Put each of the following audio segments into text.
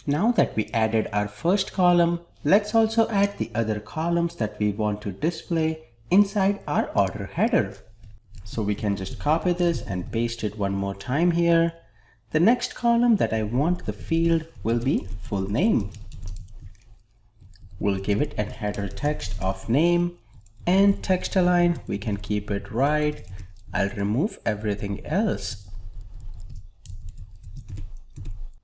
Now that we added our first column, let's also add the other columns that we want to display inside our order header. So we can just copy this and paste it one more time here. The next column that I want the field will be full name. We'll give it a header text of name, and text align, we can keep it right. I'll remove everything else.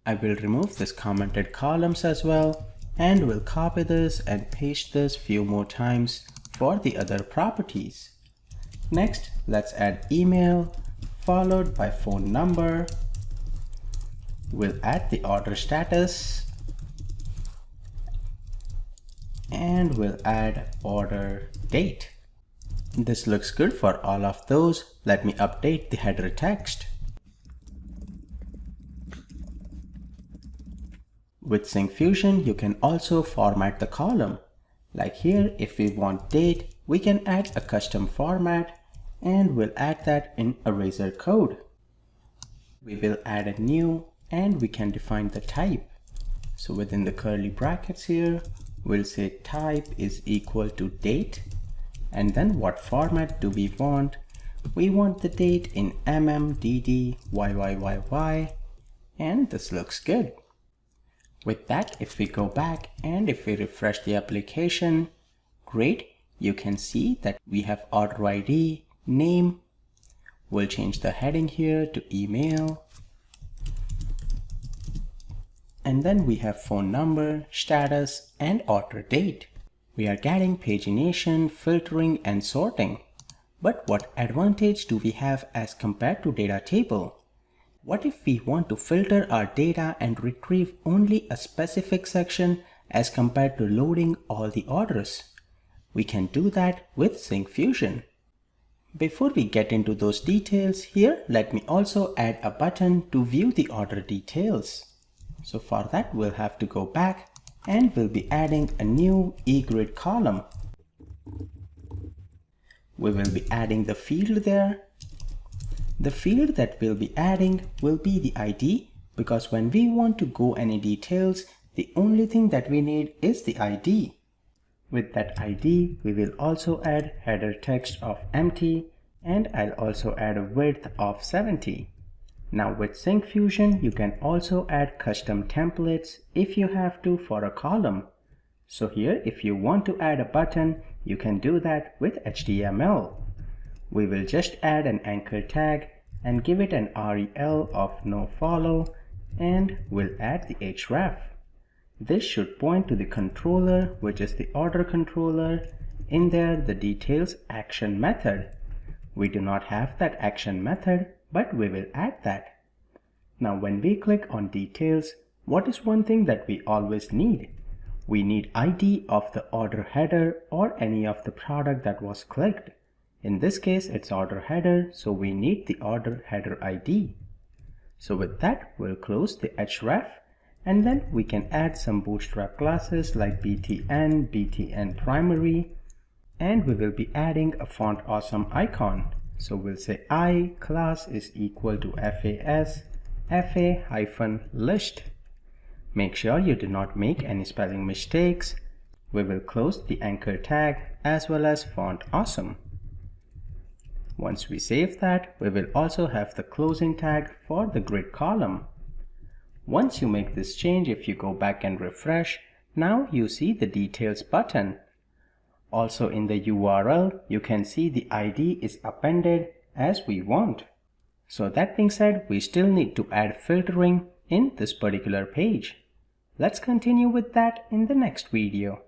I will remove this commented columns as well, and we'll copy this and paste this few more times for the other properties. Next, let's add email followed by phone number. We'll add the order status and we'll add order date. This looks good for all of those. Let me update the header text. With Syncfusion, you can also format the column. Like here, if we want date, we can add a custom format and we'll add that in Eraser code. We will add a new and we can define the type. So within the curly brackets here, we'll say type is equal to date. And then what format do we want? We want the date in DD, YYYY, and this looks good. With that, if we go back and if we refresh the application, great, you can see that we have order ID, name. We'll change the heading here to email. And then we have phone number, status, and order date. We are getting pagination, filtering, and sorting. But what advantage do we have as compared to data table? What if we want to filter our data and retrieve only a specific section as compared to loading all the orders? We can do that with Syncfusion. Before we get into those details here, let me also add a button to view the order details. So for that, we'll have to go back and we'll be adding a new eGrid column. We will be adding the field there. The field that we'll be adding will be the ID, because when we want to go any details, the only thing that we need is the ID. With that ID, we will also add header text of empty, and I'll also add a width of 70. Now with Syncfusion, you can also add custom templates if you have to for a column. So here, if you want to add a button, you can do that with HTML. We will just add an anchor tag and give it an rel of nofollow, and we'll add the href. This should point to the controller, which is the order controller. In there, the details action method. We do not have that action method, but we will add that. Now when we click on details, what is one thing that we always need? We need ID of the order header or any of the product that was clicked. In this case, it's order header, so we need the order header ID. So with that, we'll close the href, and then we can add some bootstrap classes like btn primary, and we will be adding a font awesome icon. So we'll say I class is equal to FAS FA-list. Make sure you do not make any spelling mistakes. We will close the anchor tag as well as font awesome. Once we save that, we will also have the closing tag for the grid column. Once you make this change, if you go back and refresh, now you see the details button. Also in the URL, you can see the ID is appended as we want. So that being said, we still need to add filtering in this particular page. Let's continue with that in the next video.